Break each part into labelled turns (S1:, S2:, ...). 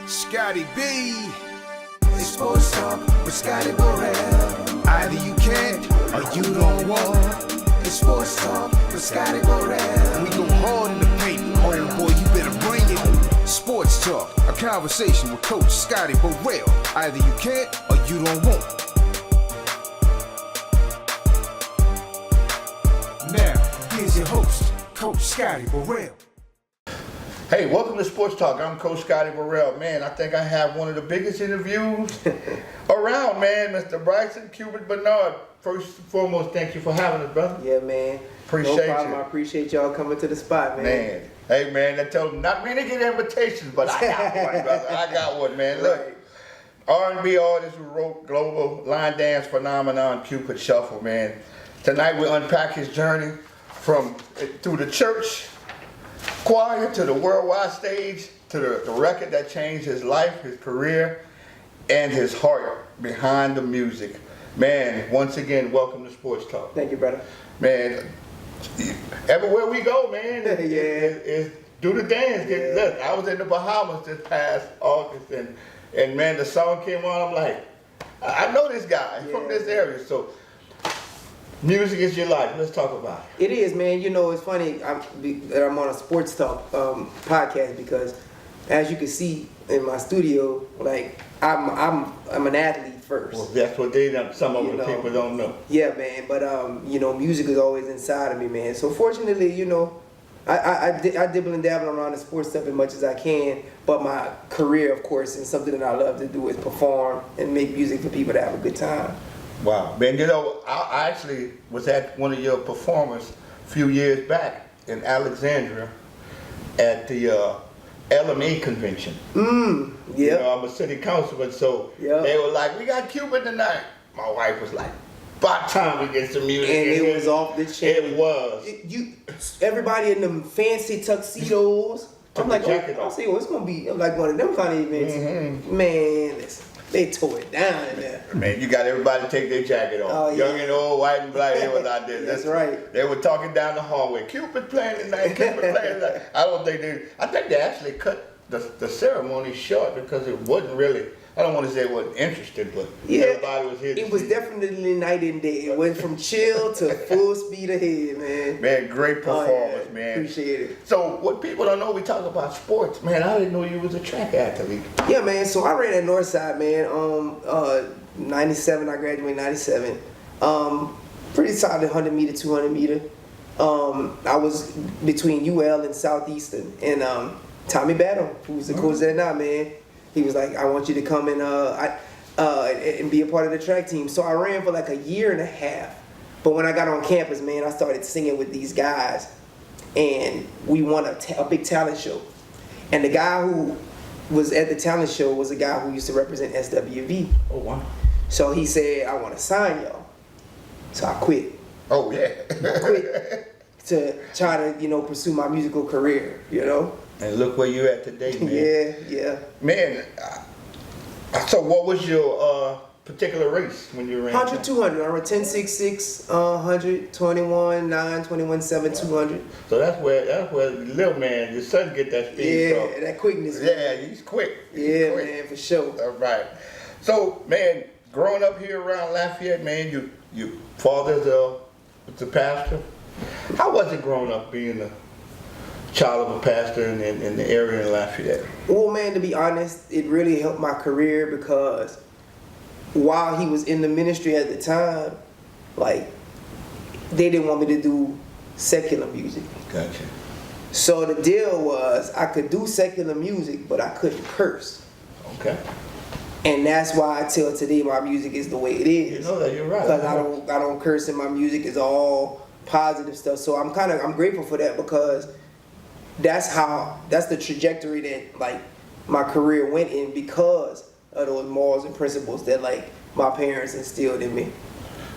S1: Scotty B. It's Sports Talk with Scotty Borel. Either you can or you don't want. It's Sports Talk with Scotty Borel. We go hard in the paint. Oh boy, you better bring it. Sports Talk, a conversation with Coach Scotty Borel. Either you can or you don't want. Now, here's your host, Coach Scotty Borel.
S2: Hey, welcome to Sports Talk. I'm Coach Scotty Borel. Man, I think I have one of the biggest interviews around, man. Mr. Bryson, Cupid Bernard. First and foremost, thank you for having us, brother.
S3: Yeah, man.
S2: Appreciate
S3: no problem.
S2: you.
S3: I appreciate y'all coming to the spot, man.
S2: Hey, man, I tell them not many get invitations, but I got one, brother. I got one, man. Look, R&B artist who wrote global line dance phenomenon, Cupid Shuffle, man. Tonight we unpack his journey through the church choir to the worldwide stage, to the record that changed his life, his career, and his heart behind the music. Man, once again, welcome to Sports Talk.
S3: Thank you, brother.
S2: Man, everywhere we go, man, is do the dance.
S3: Yeah.
S2: Look, I was in the Bahamas this past August, and man, the song came on, I'm like, I know this guy from this area, so music is your life. Let's talk about it.
S3: It is, man. You know, it's funny that I'm on a Sports Talk podcast because, as you can see in my studio, like I'm an athlete first.
S2: Well, that's what some of the people don't know.
S3: Yeah, man. But you know, music is always inside of me, man. So fortunately, you know, I dibble and dabble around the sports stuff as much as I can. But my career, of course, and something that I love to do is perform and make music for people to have a good time.
S2: Wow, man, you know, I actually was at one of your performances a few years back in Alexandria at the LME convention.
S3: Yeah.
S2: You know, I'm a city councilman, so they were like, we got Cupid tonight. My wife was like, about time we get some music.
S3: And it was off the chain.
S2: It was.
S3: Everybody in them fancy tuxedos. I'm like, I see, it's going to be like one of them kind of events. Mm-hmm. Man, listen. They tore it down in there.
S2: Man, you got everybody to take their jacket off.
S3: Oh,
S2: Young and old, white and black, they was out there.
S3: That's right.
S2: They were talking down the hallway. Cupid playing tonight, Cupid playing tonight. I think they actually cut the ceremony short because it wasn't really, I don't want to say it wasn't interesting, but everybody was here to
S3: It was definitely night and day. It went from chill to full speed ahead, man.
S2: Man, great performance, man.
S3: Appreciate it.
S2: So what people don't know, we talk about sports. Man, I didn't know you was a track athlete.
S3: Yeah, man. So I ran at Northside, man. 97, I graduated 97. Pretty solid 100 meter, 200 meter. I was between UL and Southeastern. And Tommy Battle, who's the coach there now, man, he was like, I want you to come and be a part of the track team. So I ran for like a year and a half. But when I got on campus, man, I started singing with these guys. And we won a big talent show. And the guy who was at the talent show was a guy who used to represent SWV.
S2: Oh, wow.
S3: So he said, I want to sign y'all. So I quit.
S2: Oh, yeah.
S3: I quit to try to, you know, pursue my musical career, you know.
S2: And look where you're at today, man.
S3: Yeah.
S2: Man, so what was your particular race when you ran?
S3: 100, 200. I ran 10, 6, 6, 100, 21, 9, 21, 7, 200.
S2: So that's where little man, your son get that speed from.
S3: Yeah, that quickness.
S2: Yeah, he's quick.
S3: Yeah, man, for sure.
S2: All right. So, man, growing up here around Lafayette, man, your father's the pastor. How was it growing up being a child of a pastor in the area in Lafayette?
S3: Well, man, to be honest, it really helped my career because while he was in the ministry at the time, like, they didn't want me to do secular music.
S2: Gotcha.
S3: So the deal was I could do secular music, but I couldn't curse.
S2: Okay.
S3: And that's why till today my music is the way it is.
S2: You know that, you're right.
S3: Because I don't curse in my music. It's all positive stuff. So I'm grateful for that because that's the trajectory that like my career went in because of those morals and principles that like my parents instilled in me.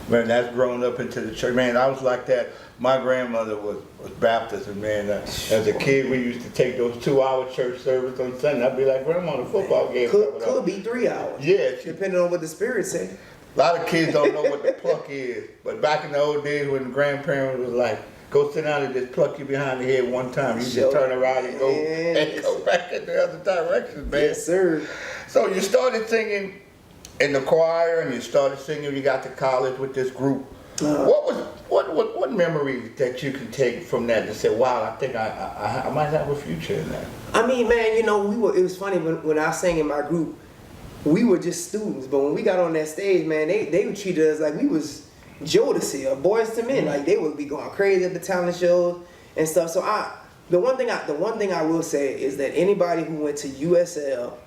S2: Man, that's grown up into the church. Man, I was like that. My grandmother was Baptist, and man, as a kid, we used to take those 2-hour church service on Sunday. I'd be like, Grandma, the football game.
S3: Could be 3 hours.
S2: Yeah.
S3: Depending on what the Spirit say.
S2: A lot of kids don't know what the pluck is, but back in the old days when the grandparents was like, go sit down and just pluck you behind the head one time. You just turn around and go back in the other direction, man.
S3: Yes, sir.
S2: So you started singing in the choir, and you started singing when you got to college with this group. What memories that you can take from that and say, wow, I think I might have a future in that?
S3: I mean, man, you know, it was funny when I sang in my group, we were just students, but when we got on that stage, man, they would treat us like we was Jodeci or Boys to Men. Like, they would be going crazy at the talent shows and stuff. So the one thing I will say is that anybody who went to USL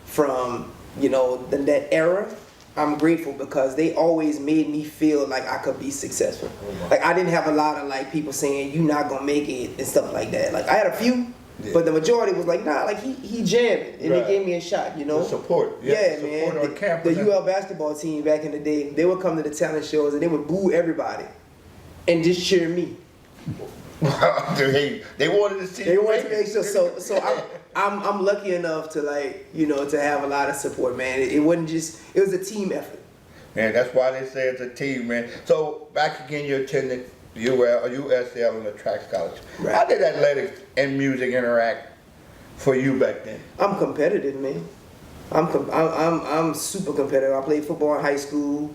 S3: from, you know, that era, I'm grateful because they always made me feel like I could be successful. Like, I didn't have a lot of like people saying you're not gonna make it and stuff like that. Like, I had a few, but the majority was like, nah, like he jamming, and they gave me a shot, you know.
S2: The support,
S3: yeah,
S2: support
S3: man.
S2: on campus.
S3: The UL basketball team back in the day, they would come to the talent shows and they would boo everybody, and just cheer me.
S2: They wanted to see.
S3: They wanted to make sure. So I'm lucky enough to, like, you know, to have a lot of support, man. It wasn't just, it was a team effort.
S2: Man, that's why they say it's a team, man. So back again, you attended USL and the track scholarship.
S3: Right.
S2: How did athletics and music interact for you back then?
S3: I'm competitive, man. I'm super competitive. I played football in high school.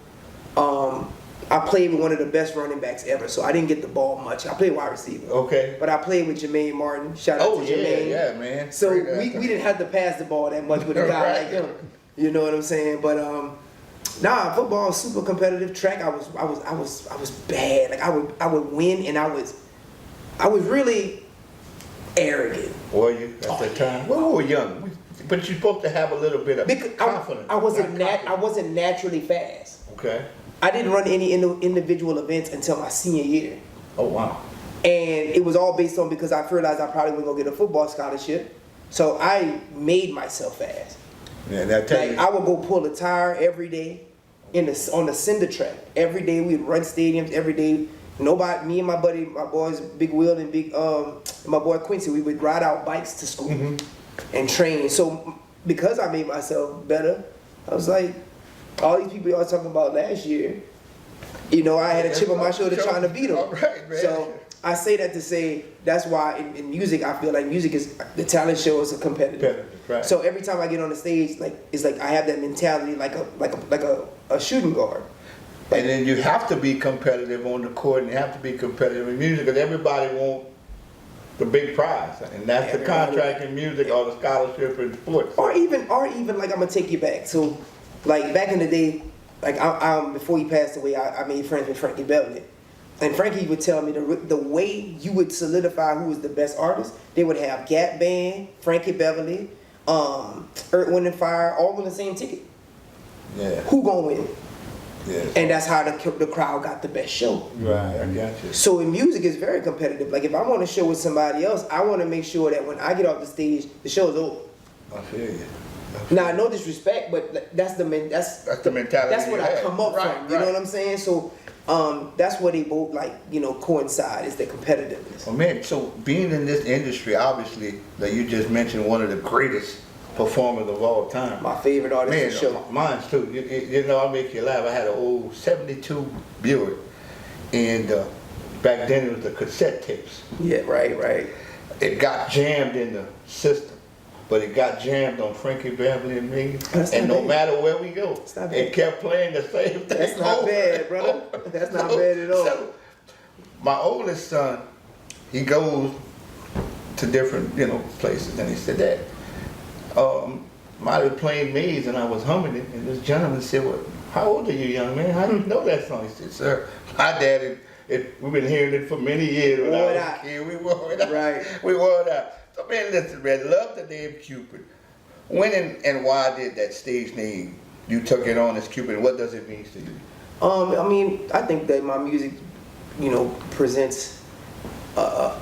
S3: I played with one of the best running backs ever, so I didn't get the ball much. I played wide receiver.
S2: Okay.
S3: But I played with Jermaine Martin. Shout out to Jermaine.
S2: Yeah, man.
S3: So we didn't have to pass the ball that much with a guy like him. You know what I'm saying? But nah, football was super competitive. Track, I was bad. Like, I would win, and I was really arrogant.
S2: Were you at that time? Well, we were young, but you're supposed to have a little bit of confidence.
S3: I wasn't naturally fast.
S2: Okay.
S3: I didn't run any individual events until my senior year.
S2: Oh, wow.
S3: And it was all based on because I realized I probably wasn't gonna get a football scholarship, so I made myself fast.
S2: Yeah, that
S3: Like, I would go pull a tire every day on the cinder track. Every day we'd run stadiums. Every day, nobody, me and my boys, Big Will and my boy Quincy, we would ride out bikes to school and train. So because I made myself better, I was like, all these people y'all talking about last year, you know, I had a chip on my shoulder trying to beat them.
S2: All right, man.
S3: So I say that to say that's why in music, I feel like music is, the talent show is a competitive.
S2: Right.
S3: So every time I get on the stage, like, it's like I have that mentality like a shooting guard.
S2: And then you have to be competitive on the court, and you have to be competitive in music, because everybody wants the big prize, and that's the contract in music or the scholarship in sports.
S3: Or even like, I'm gonna take you back. So, like, back in the day, like before he passed away, I made friends with Frankie Beverly, and Frankie would tell me the way you would solidify who was the best artist. They would have Gap Band, Frankie Beverly, Earth, Wind and Fire, all on the same ticket.
S2: Yeah.
S3: Who gonna win?
S2: Yeah.
S3: And that's how the crowd got the best show.
S2: Right, I got you.
S3: So in music, it's very competitive. Like, if I'm on a show with somebody else, I want to make sure that when I get off the stage, the show's over.
S2: I feel you.
S3: Now, no disrespect, but that's the mentality. That's what I come up from. You know what I'm saying? So that's where they both, like, you know, coincide, is the competitiveness.
S2: Well, man, so being in this industry, obviously, that you just mentioned, one of the greatest performers of all time.
S3: My favorite artist,
S2: man,
S3: for sure.
S2: Mine's too. You know, I'll make you laugh. I had an old 72 Buick, and back then it was the cassette tapes.
S3: Yeah, right.
S2: It got jammed in the system, but it got jammed on Frankie Beverly and me. And no matter where we go, it kept playing the same thing.
S3: That's not bad, brother. That's not bad at all.
S2: So, my oldest son, he goes to different, you know, places, and he said, Dad, I was playing Maze and I was humming it, and this gentleman said, well, how old are you, young man? How do you know that song? He said, sir, my daddy, we've been hearing it for many years when I was a kid. We wore it out.
S3: Right.
S2: We wore it out. So, man, listen, man, love the name Cupid. When and why did that stage name, you took it on as Cupid, what does it mean to you?
S3: I mean, I think that my music, you know, presents a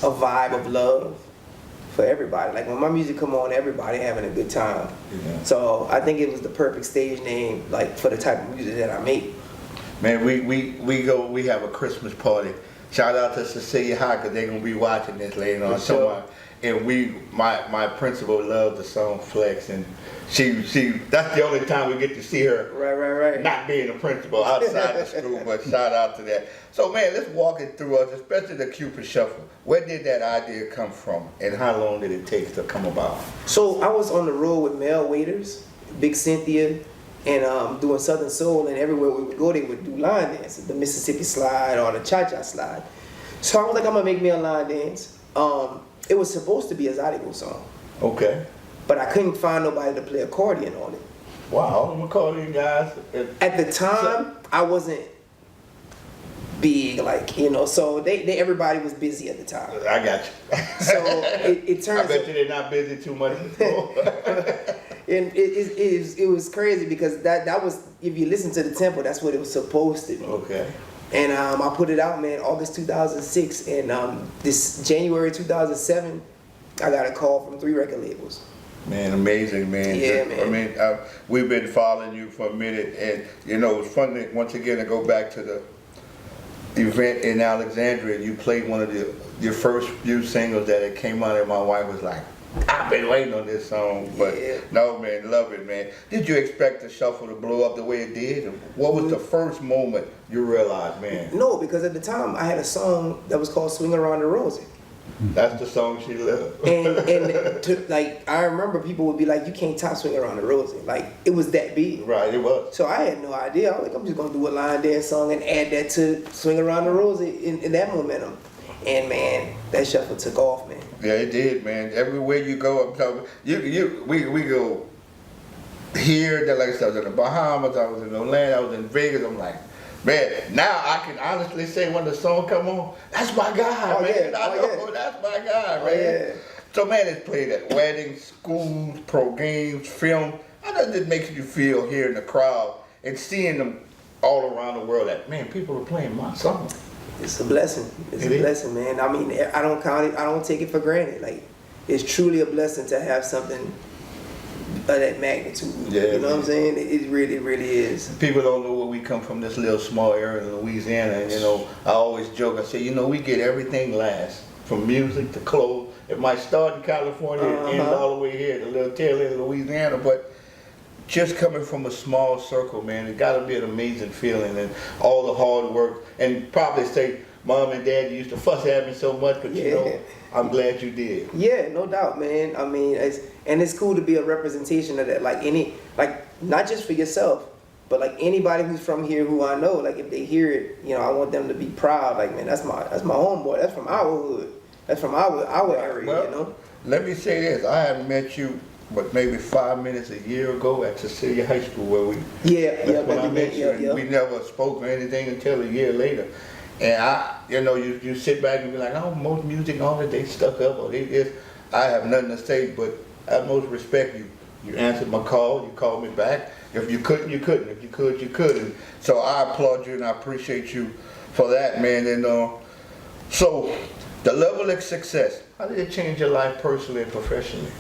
S3: vibe of love for everybody. Like, when my music come on, everybody having a good time.
S2: Yeah.
S3: So I think it was the perfect stage name, like, for the type of music that I make.
S2: Man, we have a Christmas party Shout out to Cecilia High, because they're going to be watching this later on.
S3: Sure.
S2: And my principal loved the song Flex, and she that's the only time we get to see her
S3: Right.
S2: not being a principal outside the school, but shout out to that. So man, let's walk it through us, especially the Cupid Shuffle. Where did that idea come from, and how long did it take to come about?
S3: So I was on the road with Mel Waiters, Big Cynthia, and doing Southern Soul, and everywhere we would go, they would do line dances, the Mississippi Slide or the Cha-Cha Slide. So I was like, I'm gonna make me a line dance. It was supposed to be a Zydeco song,
S2: Okay.
S3: but I couldn't find nobody to play accordion on it.
S2: Wow, I'm accordion guys.
S3: At the time, I wasn't big, like, so they everybody was busy at the time.
S2: I got you.
S3: So it
S2: I
S3: turns
S2: bet you they're not busy too much.
S3: and it was crazy because that was, if you listen to the tempo, that's what it was supposed to be.
S2: Okay.
S3: And I put it out, man, August 2006, and this January 2007, I got a call from 3 record labels.
S2: Man, amazing, man.
S3: Yeah, man.
S2: I mean, we've been following you for a minute, and it's fun to, once again, to go back to the event in Alexandria. You played one of your first few singles that it came out, and my wife was like, I've been waiting on this song, but
S3: Yeah.
S2: no, man, love it, man. Did you expect the Shuffle to blow up the way it did? What was the first moment you realized, man?
S3: No, because at the time I had a song that was called "Swing Around the Rosie,"
S2: That's the song she loved.
S3: like I remember people would be like, "You can't top Swing Around the Rosie," like it was that big.
S2: Right, it was.
S3: So I had no idea. I was like, I'm just gonna do a line dance song and add that to "Swing Around the Rosie" in that momentum. And man, that shuffle took off, man.
S2: Yeah, it did, man. Everywhere you go, I'm talking, we go here. That like I said, I was in the Bahamas, I was in Orlando, I was in Vegas. I'm like, man, now I can honestly say when the song come on, that's my guy,
S3: Oh,
S2: man.
S3: yeah.
S2: I know,
S3: Yeah.
S2: that's my guy,
S3: Oh,
S2: man.
S3: yeah.
S2: So man, it's played at weddings, schools, pro games, film. How does it make you feel hearing the crowd and seeing them all around the world that, man, people are playing my song?
S3: It's a blessing. It's
S2: It
S3: a
S2: is.
S3: blessing, man. I mean, I don't count it. I don't take it for granted. Like, it's truly a blessing to have something of that magnitude.
S2: Yeah,
S3: You know what I'm
S2: man.
S3: saying? It really is.
S2: People don't know where we come from, this little small area in Louisiana, and I always joke, I say, we get everything last, from music to clothes. It might start in California and end all the way here, the little tail end of Louisiana, but just coming from a small circle, man, it gotta be an amazing feeling, and all the hard work, and probably say, Mom and Dad used to fuss at me so much, but
S3: Yeah.
S2: I'm glad you did.
S3: Yeah, no doubt, man. I mean, it's cool to be a representation of that. Like not just for yourself, but like anybody who's from here who I know, like if they hear it, I want them to be proud. Like, man, that's my homeboy. That's from our hood. That's from our area.
S2: Well, let me say this, I have met you, but maybe 5 minutes a year ago at Cecilia High School where we
S3: Yeah.
S2: when I met you, and we never spoke or anything until a year later. And you sit back and be like, oh, most music artists, they stuck up or they this. I have nothing to say, but I most respect you. You answered my call, you called me back. If you couldn't, you couldn't. If you could, you couldn't. So I applaud you and I appreciate you for that, man. And so the level of success, how did it change your life personally and professionally?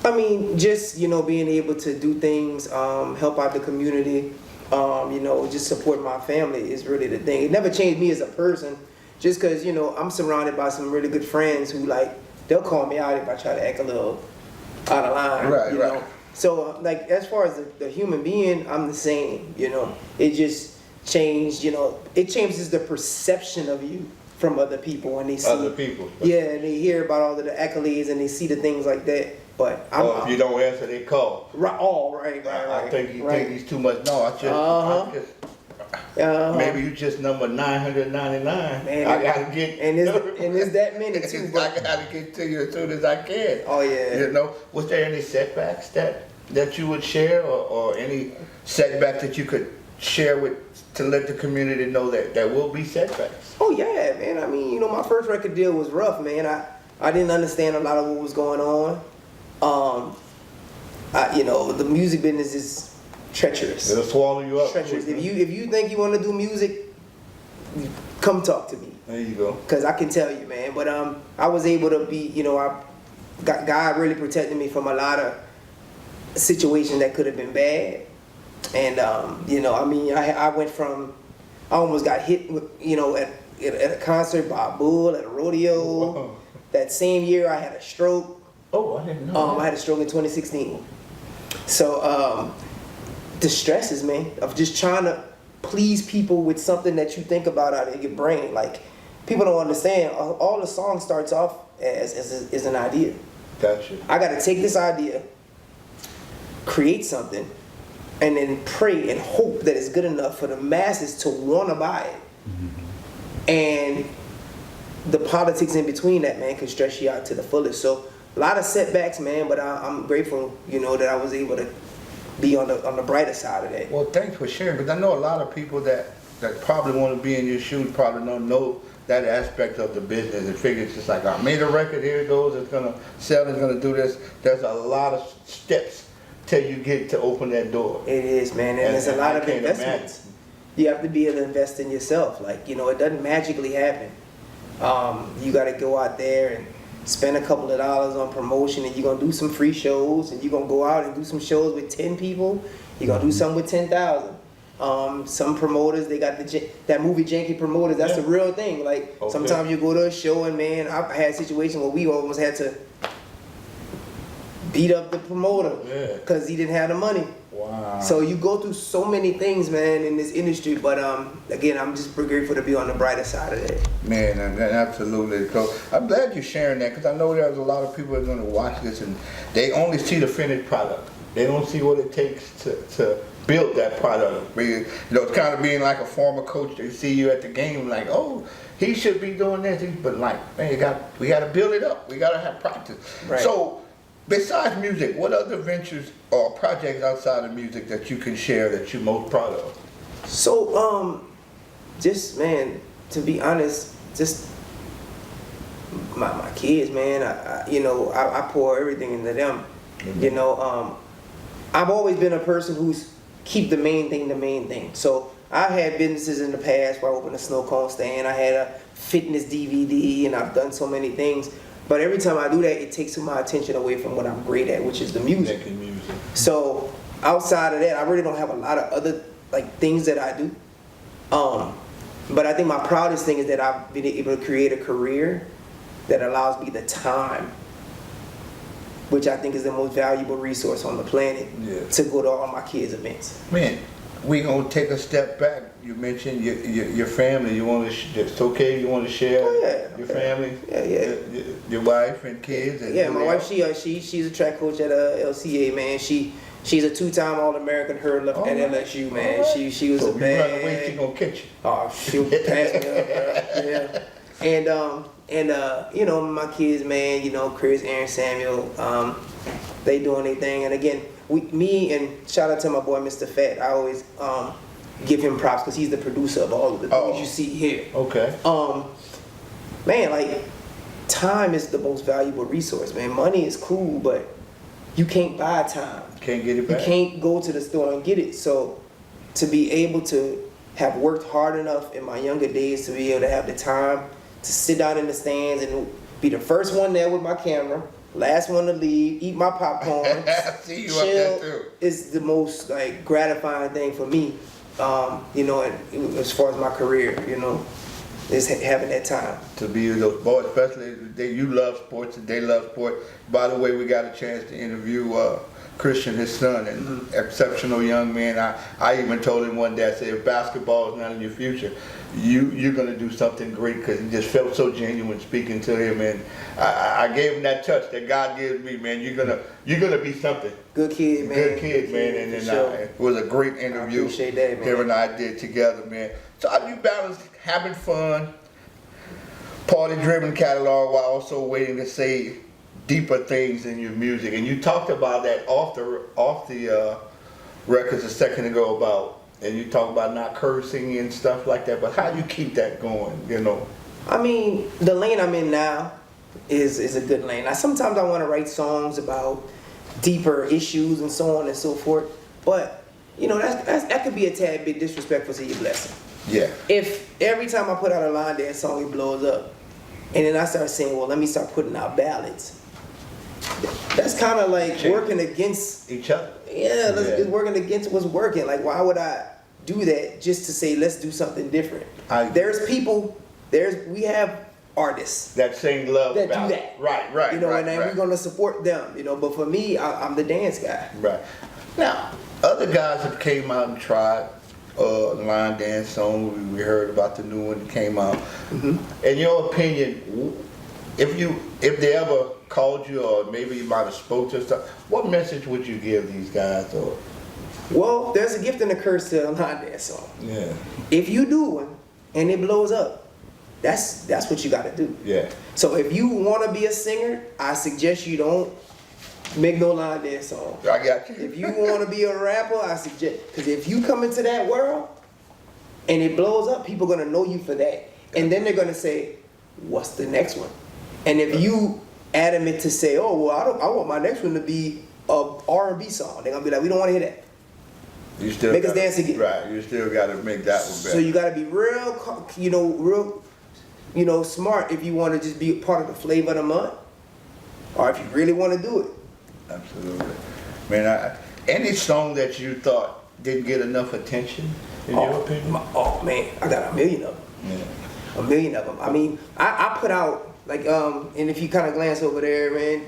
S3: I mean, just, being able to do things, help out the community, just support my family is really the thing. It never changed me as a person, just because, I'm surrounded by some really good friends who, like, they'll call me out if I try to act a little out of line.
S2: Right,
S3: you
S2: right.
S3: know? So, like, as far as the human being, I'm the same, It just changed, it changes the perception of you from other people when they see
S2: Other people.
S3: Yeah, and they hear about all of the accolades and they see the things like that. But
S2: Or if you don't answer, they call.
S3: Right.
S2: I think you think he's too much. No, I just maybe you just number 999.
S3: Man,
S2: I gotta get
S3: and it's that many too.
S2: I
S3: But,
S2: gotta get to you as soon as I can.
S3: oh yeah.
S2: Was there any setbacks that you would share, or any setback that you could share with to let the community know that there will be setbacks?
S3: Oh yeah, man. I mean, my first record deal was rough, man. I didn't understand a lot of what was going on. The music business is treacherous.
S2: It'll swallow you up.
S3: Treacherous. If you think you want to do music, come talk to me.
S2: There you go.
S3: Cause I can tell you, man. But I was able to be, God really protected me from a lot of situations that could have been bad. And I went from, I almost got hit with, at a concert by Bull at a rodeo.
S2: Wow.
S3: That same year, I had a stroke.
S2: Oh, I didn't know.
S3: I had a stroke in 2016. So the stresses, man, of just trying to please people with something that you think about out of your brain. Like, people don't understand. All the song starts off as an idea.
S2: Gotcha.
S3: I got to take this idea, create something, and then pray and hope that it's good enough for the masses to want to buy it. And the politics in between that, man, can stress you out to the fullest. So a lot of setbacks, man, but I'm grateful, that I was able to be on the brighter side of that.
S2: Well, thanks for sharing, because I know a lot of people that probably want to be in your shoes probably don't know that aspect of the business and figure it's just like, I made a record, here it goes, it's going to sell, it's going to do this. There's a lot of steps till you get to open that door.
S3: It is, man, and there's a lot of investments. You have to be able to invest in yourself. Like, it doesn't magically happen. You got to go out there and spend a couple of dollars on promotion, and you're going to do some free shows, and you're going to go out and do some shows with 10 people. You're going to do some with 10,000. Some promoters, they got that movie janky promoters. That's a real thing. Like, sometimes you go to a show and, man, I've had situations where we almost had to beat up the promoter because he didn't have the money.
S2: Wow.
S3: So you go through so many things, man, in this industry. But again, I'm just grateful to be on the brighter side of that.
S2: Man, absolutely. So I'm glad you're sharing that, because I know there's a lot of people that are going to watch this and they only see the finished product. They don't see what it takes to build that product. It's kind of being like a former coach. They see you at the game like, oh, he should be doing this. But like, man, we got to build it up. We got to have practice.
S3: Right.
S2: So besides music, what other ventures or projects outside of music that you can share that you're most proud of?
S3: So, just, man, to be honest, just my kids, man, I pour everything into them. Mm-hmm. I've always been a person who's keep the main thing. So I had businesses in the past where I opened a snow cone stand. I had a fitness DVD, and I've done so many things. But every time I do that, it takes my attention away from what I'm great at, which is the music.
S2: Making music.
S3: So outside of that, I really don't have a lot of other things that I do. But I think my proudest thing is that I've been able to create a career that allows me the time, which I think is the most valuable resource on the planet, to go to all my kids' events.
S2: Man, we gonna take a step back. You mentioned your family. You want to? It's okay. You want to share your family?
S3: Yeah.
S2: Your wife and kids. And
S3: my wife. She's a track coach at LCA. Man, she's a 2-time All-American hurdler at LSU. Man, she was
S2: so
S3: a bad.
S2: Run away, she gonna catch you.
S3: Oh, she'll pass me up, bro. And my kids, man. Chris, Aaron, Samuel. They doing their thing. And again, me and shout out to my boy Mr. Fat. I always give him props because he's the producer of all of the things you see here.
S2: Okay.
S3: Man, time is the most valuable resource, man. Money is cool, but you can't buy time.
S2: Can't get it back.
S3: You can't go to the store and get it. So to be able to have worked hard enough in my younger days to be able to have the time to sit down in the stands and be the first one there with my camera, last one to leave, eat my popcorn,
S2: see you
S3: chill,
S2: up there too.
S3: is the most gratifying thing for me. And as far as my career, is having that time.
S2: To be those boys, especially you love sports and they love sport. By the way, we got a chance to interview Christian, his son, an exceptional young man. I even told him one day, I said, if basketball is not in your future, you're going to do something great, because he just felt so genuine speaking to him, and I gave him that touch that God gives me, man. You're gonna be something.
S3: Good kid, man.
S2: Good kid, man. And then it was a great interview.
S3: I appreciate that, man.
S2: Him and I did together, man. So how do you balance having fun, party-driven catalog, while also waiting to say deeper things in your music? And you talked about that off the records a second ago about, and you talk about not cursing and stuff like that. But how do you keep that going?
S3: I mean, the lane I'm in now is a good lane. Now, sometimes I want to write songs about deeper issues and so on and so forth. But that could be a tad bit disrespectful to your blessing.
S2: Yeah.
S3: If every time I put out a line dance song, it blows up, and then I start saying, well, let me start putting out ballads. That's kind of like working against
S2: each other.
S3: Yeah, it's working against what's working. Like, why would I do that just to say, let's do something different? There's people we have artists
S2: that sing love
S3: that
S2: ballad.
S3: do that.
S2: Right.
S3: And then we're gonna support them. But for me, I'm the dance guy.
S2: Right. Now, other guys have came out and tried line dance song. We heard about the new one that came out.
S3: Mm-hmm.
S2: In your opinion, if they ever called you, or maybe you might have spoke to stuff, what message would you give these guys? Or
S3: Well, there's a gift and a curse to a line dance song.
S2: yeah,
S3: If you do one and it blows up, that's what you got to do.
S2: yeah,
S3: So if you want to be a singer, I suggest you don't make no line dance song.
S2: I got you.
S3: If you want to be a rapper, I suggest, because if you come into that world and it blows up, people are gonna know you for that, and then they're gonna say, "What's the next one?" And if you adamant to say, "Oh, well, I want my next one to be a R&B song," they're gonna be like, "We don't want to hear that."
S2: You still
S3: Make us
S2: gotta-
S3: dance again.
S2: Right. You still got to make that one better.
S3: So you gotta be real, smart if you want to just be a part of the flavor of the month, or if you really want to do it.
S2: Absolutely. Man, any song that you thought didn't get enough attention, in your opinion?
S3: Man, I got a million of them.
S2: Yeah.
S3: A million of them. I mean, I put out, like, and if you kind of glance over there, man,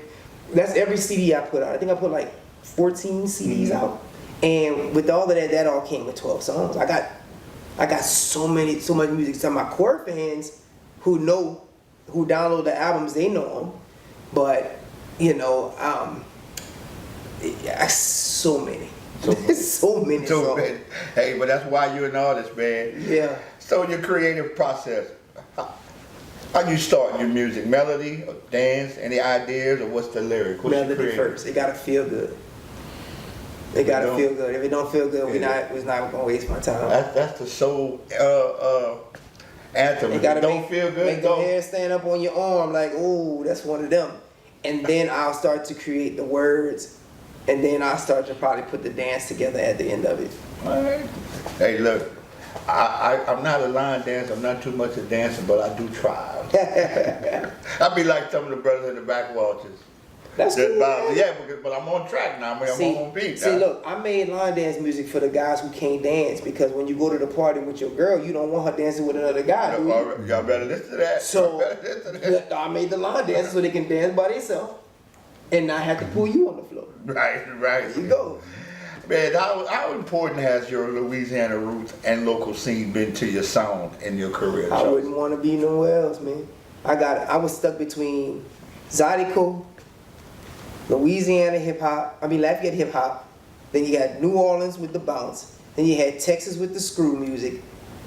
S3: that's every CD I put out. I think I put like 14 CDs out. And with all of that, that all came with 12 songs. I got so much music. So my core fans who download the albums, they know them. But, so many. So many songs.
S2: Hey, but that's why you're an artist, man.
S3: Yeah.
S2: So your creative process, how you start your music? Melody, or dance, any ideas, or what's the lyric? What's your
S3: Melody
S2: creative?
S3: first. It gotta feel good. It gotta feel good. If it don't feel good, we're not gonna waste my time.
S2: That's the soul anthem.
S3: It
S2: If
S3: gotta
S2: it don't feel good,
S3: make the hair stand up on your arm like, oh, that's one of them. And then I'll start to create the words, and then I'll start to probably put the dance together at the end of it.
S2: All right. Hey, look, I'm not a line dancer. I'm not too much a dancer, but I do try. I be like some of the brothers in the back watches.
S3: That's cool.
S2: Yeah, but I'm on track now. I'm on beat now.
S3: See, look, I made line dance music for the guys who can't dance, because when you go to the party with your girl, you don't want her dancing with another guy, do you?
S2: All right, y'all better listen to that.
S3: So
S2: Y'all better listen to that.
S3: I made the line dancers so they can dance by themselves and not have to pull you on the floor.
S2: Right.
S3: There you go.
S2: Man, how important has your Louisiana roots and local scene been to your sound and your career?
S3: I wouldn't want to be nowhere else, man. I was stuck between Zydeco, Louisiana hip hop, Lafayette hip hop. Then you got New Orleans with the bounce. Then you had Texas with the screw music,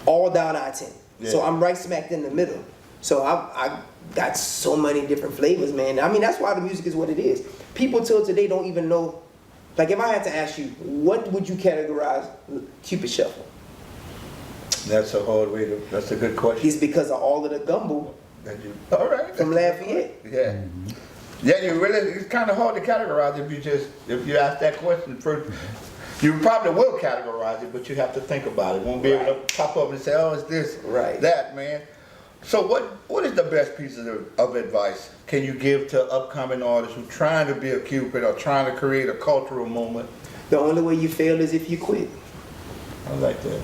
S3: all down I-10.
S2: Yeah.
S3: So I'm right smacked in the middle. So I got so many different flavors, man. That's why the music is what it is. People till today don't even know. Like, if I had to ask you, what would you categorize Cupid Shuffle?
S2: That's a hard way to. That's a good question.
S3: It's because of all of the gumbo
S2: All right.
S3: from Lafayette.
S2: Yeah. Yeah, it's kind of hard to categorize if you ask that question first. You probably will categorize it, but you have to think about it. Won't be able to pop up and say, oh, it's this, that, man. So what is the best piece of advice can you give to upcoming artists who trying to be a Cupid or trying to create a cultural moment?
S3: The only way you fail is if you quit.
S2: I like that.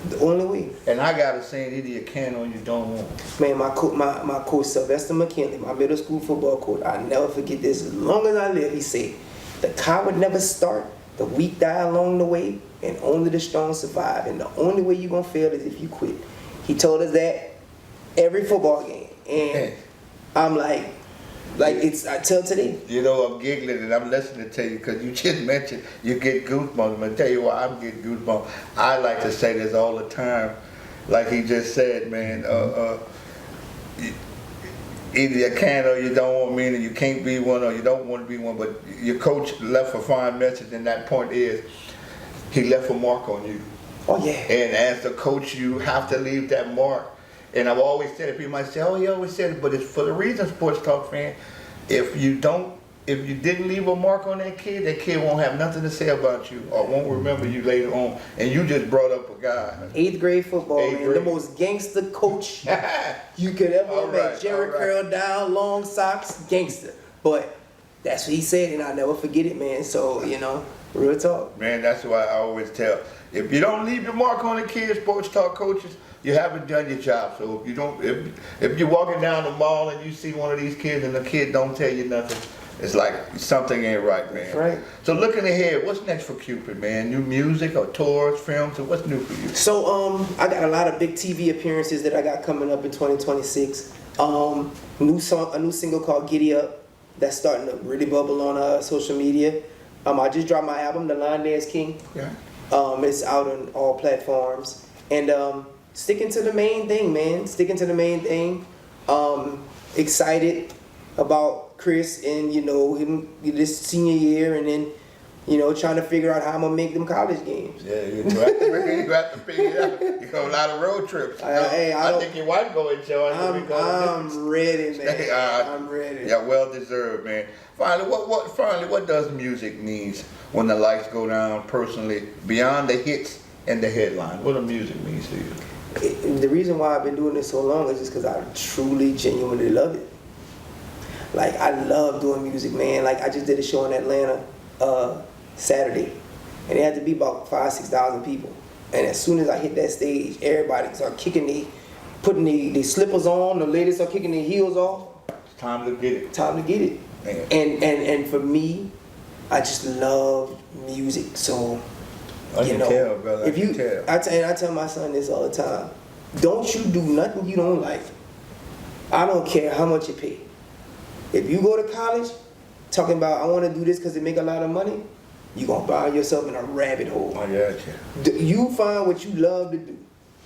S3: The only way.
S2: And I got to say, either you can or you don't want.
S3: Man, my coach Sylvester McKinley, my middle school football coach, I never forget this. As long as I live, he said, the car would never start, the weak die along the way, and only the strong survive. And the only way you're going to fail is if you quit. He told us that every football game. And I'm like I tell today.
S2: You know, I'm giggling and I'm listening to you because you just mentioned you get goosebumps. I'm going to tell you why I'm getting goosebumps. I like to say this all the time. Like he just said, man, either you can or you don't want, meaning you can't be one or you don't want to be one. But your coach left a fine message, and that point is he left a mark on you.
S3: Oh, yeah.
S2: And as the coach, you have to leave that mark. And I've always said it, people might say, oh, you always said it, but it's for the reason, Sports Talk fan, if you didn't leave a mark on that kid won't have nothing to say about you or won't remember you later on. And you just brought up a guy.
S3: 8th grade football, man. The most gangster coach you could ever imagine. Jerry curl down, long socks, gangster. But That's what he said, and I'll never forget it, man. So, you know, real talk.
S2: Man, that's why I always tell, if you don't leave your mark on the kids, sports talk coaches, you haven't done your job. So if you don't, if you're walking down the mall and you see one of these kids and the kid don't tell you nothing, it's like something ain't right, man.
S3: That's right.
S2: So looking ahead, what's next for Cupid, man? New music or tours, films, or what's new for you?
S3: So, I got a lot of big TV appearances that I got coming up in 2026. A new single called Giddy Up that's starting to really bubble on social media. I just dropped my album, The Line Dance King.
S2: Yeah.
S3: It's out on all platforms. And sticking to the main thing, man. Sticking to the main thing. Excited about Chris and, you know, him this senior year, and then, you know, trying to figure out how I'm going to make them college games.
S2: Yeah, you have to figure it out. You go a lot of road trips. I think your wife go and join.
S3: I'm ready, man. I'm ready.
S2: Yeah, well deserved, man. Finally, what does music means when the lights go down personally, beyond the hits and the headline? What does music means to you?
S3: The reason why I've been doing this so long is just because I truly, genuinely love it. Like, I love doing music, man. Like, I just did a show in Atlanta Saturday, and it had to be about 5,000-6,000 people. And as soon as I hit that stage, everybody started putting their slippers on. The ladies are kicking their heels off.
S2: It's time to get it.
S3: Time to get it. Man. And for me, I just love music. So,
S2: I can tell, brother.
S3: I tell my son this all the time. Don't you do nothing you don't like. I don't care how much you pay. If you go to college talking about, I want to do this because they make a lot of money, you're going to find yourself in a rabbit hole.
S2: I got you.
S3: You find what you love to do,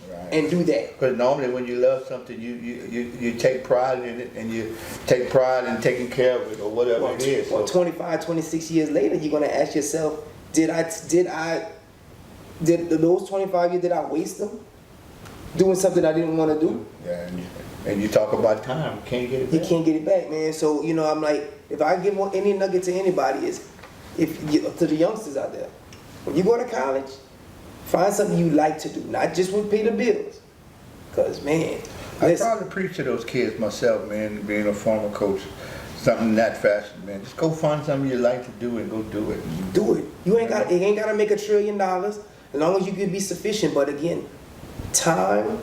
S3: right, and do that.
S2: Because normally when you love something, you take pride in it, and you take pride in taking care of it, or whatever it is.
S3: Well, 25, 26 years later, you're going to ask yourself, did those 25 years, did I waste them doing something I didn't want to do?
S2: Yeah, and you talk about time, can't get it back.
S3: You can't get it back, man. So, you know, I'm like, if I give any nugget to anybody, is to the youngsters out there, when you go to college, find something you like to do, not just with pay the bills. Because, man,
S2: I try to preach to those kids myself, man, being a former coach, something in that fashion, man. Just go find something you like to do and go do it.
S3: Do it. You ain't got to make $1 trillion, as long as you can be sufficient. But again, time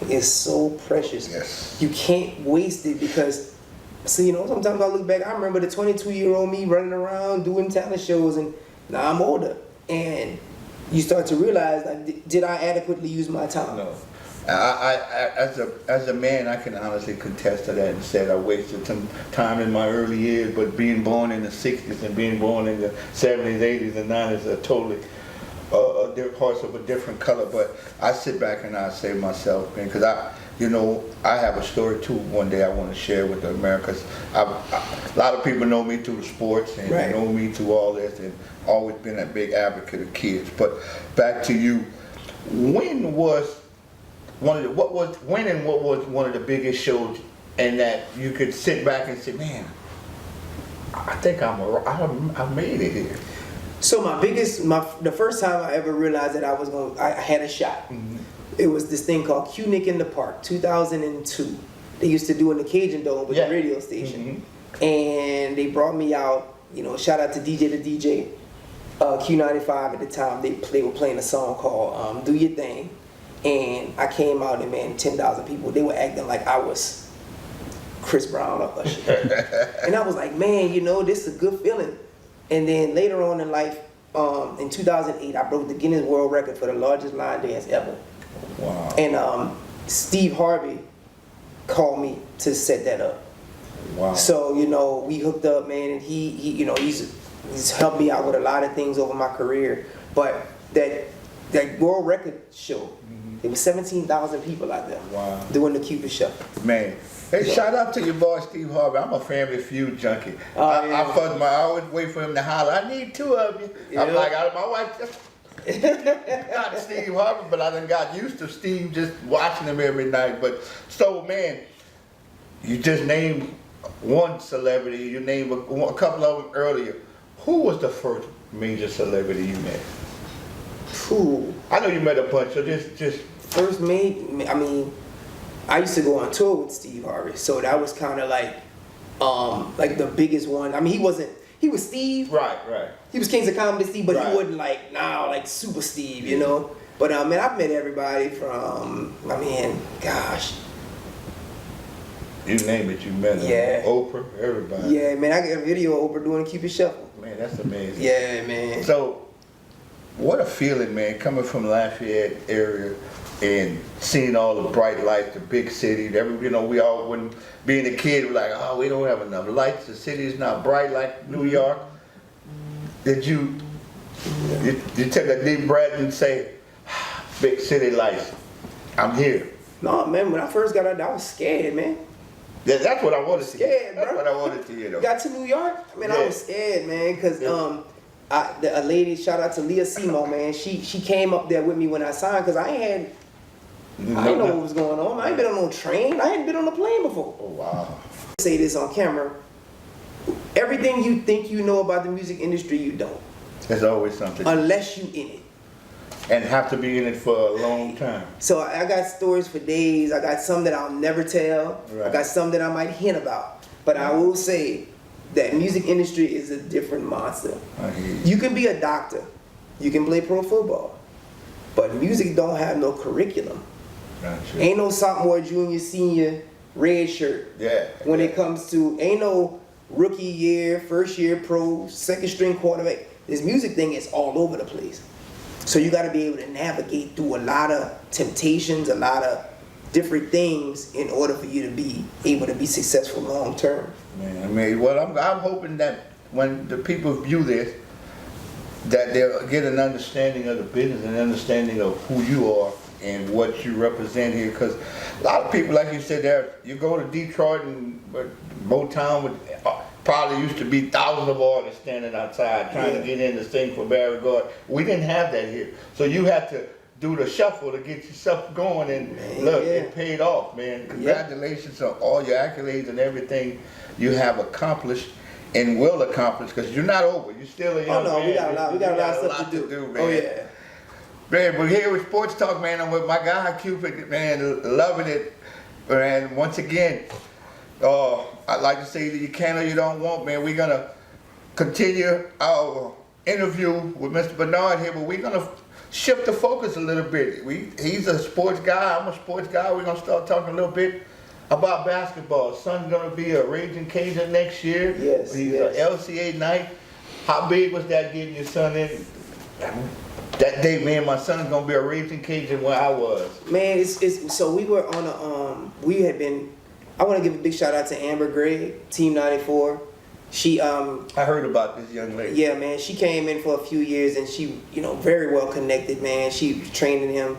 S3: is so precious.
S2: Yes.
S3: You can't waste it, because, so, you know, sometimes I look back, I remember the 22-year-old me running around doing talent shows, and now I'm older. And you start to realize, like, did I adequately use my time?
S2: No. As a man, I can honestly contest to that and say I wasted some time in my early years, but being born in the 60s and being born in the 70s, 80s, and 90s are totally hearts of a different color. But I sit back and I say to myself, man, because I have a story too one day I want to share with the Americans. A lot of people know me through the sports, and
S3: right,
S2: know me through all this, and always been a big advocate of kids. But back to you, when was one of the biggest shows, and that you could sit back and say, man, I think I made it here?
S3: So the first time I ever realized that I had a shot, mm-hmm, it was this thing called Q-Nick in the Park, 2002. They used to do in the Cajun Dome with the radio station. Mm-hmm. And they brought me out, you know, shout out to DJ the DJ, Q95 at the time. They were playing a song called Do Your Thing. And I came out, and man, 10,000 people, they were acting like I was Chris Brown or Usher. And I was like, man, you know, this is a good feeling. And then later on in life, in 2008, I broke the Guinness World Record for the largest line dance ever.
S2: Wow.
S3: And Steve Harvey called me to set that up.
S2: Wow.
S3: So, you know, we hooked up, man, and he you know, he's helped me out with a lot of things over my career. But that World Record show, mm-hmm, there was 17,000 people out there. Wow. Doing the Cupid Shuffle.
S2: Man. Hey, shout out to your boy Steve Harvey. I'm a Family Feud junkie. I always wait for him to holler, I need two of you. Yeah. I'm like, my wife just got Steve Harvey, but I done got used to Steve just watching him every night. But so, man, you just named one celebrity. You named a couple of them earlier. Who was the first major celebrity you met?
S3: Who?
S2: I know you met a bunch, so just
S3: first I mean, I used to go on tour with Steve Harvey, so that was kind of like like the biggest one. I mean, he was Steve.
S2: Right.
S3: He was Kings of Comedy Steve, but
S2: Right.
S3: he wasn't like super Steve, you know. But man, I've met everybody from, gosh.
S2: You name it, you met him.
S3: Yeah.
S2: Oprah, everybody.
S3: Yeah, man, I got a video of Oprah doing Cupid Shuffle.
S2: Man, that's amazing.
S3: Yeah, man.
S2: So, what a feeling, man, coming from Lafayette area and seeing all the bright lights, the big city. We all, when being a kid, we're like, oh, we don't have enough lights. The city is not bright like New York. Did you take a deep breath and say, big city lights, I'm here?
S3: No, man, when I first got out there, I was scared, man.
S2: Yeah, that's what I wanted to hear.
S3: Scared,
S2: That's
S3: bro.
S2: what I wanted to hear, though.
S3: Got to New York, I
S2: Yeah.
S3: was scared, man, because a lady, shout out to Leah Simo, man, she came up there with me when I signed, because I didn't know what was going on. I ain't been on no train. I hadn't been on a plane before.
S2: Oh, wow.
S3: Say this on camera. Everything you think you know about the music industry, you don't.
S2: There's always something.
S3: Unless you in it.
S2: And have to be in it for a long time.
S3: So I got stories for days. I got some that I'll never tell.
S2: Right.
S3: I got some that I might hint about. But I will say that music industry is a different monster.
S2: I hear you.
S3: You can be a doctor. You can play pro football. But music don't have no curriculum.
S2: Gotcha.
S3: Ain't no sophomore, junior, senior, red shirt.
S2: Yeah.
S3: When it comes to, ain't no rookie year, first year pro, second string quarterback. This music thing is all over the place. So you got to be able to navigate through a lot of temptations, a lot of different things in order for you to be able to be successful long term.
S2: Man, well, I'm hoping that when the people view this, that they'll get an understanding of the business and understanding of who you are and what you represent here. Because a lot of people, like you said, you go to Detroit and Motown would probably used to be thousands of artists standing outside trying to get in to sing for Barry God. We didn't have that here. So you had to do the shuffle to get yourself going, and it paid off, man. Congratulations on all your accolades and everything you have accomplished and will accomplish, because you're not over. You're still a young man.
S3: We got a lot of stuff to do.
S2: Man.
S3: Oh yeah.
S2: Man, we're here with Sports Talk, man. I'm with my guy Cupid, man, loving it. And once again, I'd like to say that you can or you don't want, man. We're gonna continue our interview with Mr. Bernard here, but we're gonna shift the focus a little bit. He's a sports guy, I'm a sports guy. We're gonna start talking a little bit about basketball. His son's gonna be a Raging Cajun next year.
S3: Yes.
S2: He's a LCA Knight. How big was that getting your son in? That day, man, my son's gonna be a Raging Cajun where I was.
S3: Man, it's so we were on I want to give a big shout out to Amber Gregg, Team 94. She
S2: I heard about this young lady.
S3: Yeah, man, she came in for a few years and she, very well connected, man. She was training him.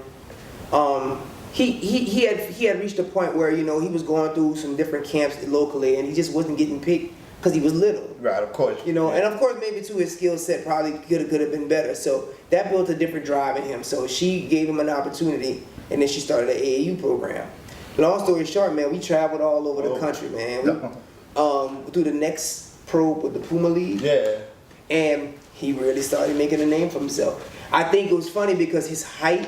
S3: He had reached a point where, he was going through some different camps locally and he just wasn't getting picked because he was little.
S2: Right, of course.
S3: And of course maybe too his skill set probably could have been better. So that built a different drive in him. So she gave him an opportunity and then she started an AAU program. Long story short, man, we traveled all over the country, man. We, through the next probe with the Puma League.
S2: Yeah.
S3: And he really started making a name for himself. I think it was funny because his height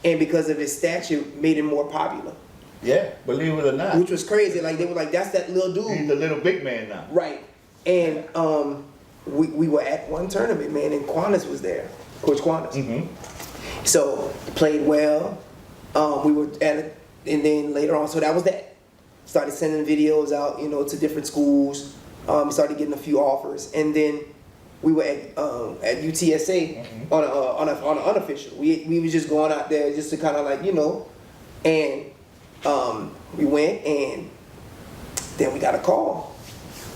S3: and because of his stature made him more popular.
S2: Yeah, believe it or not.
S3: Which was crazy. Like they were like, that's that little dude.
S2: He's the little big man now.
S3: Right. And we were at one tournament, man, and Quantas was there. Coach Quantas.
S2: Mm-hmm.
S3: So played well. We were at it. And then later on, so that was that. Started sending videos out, to different schools. Started getting a few offers, and then we were at UTSA on an unofficial. We was just going out there just to kind of and we went, and then we got a call,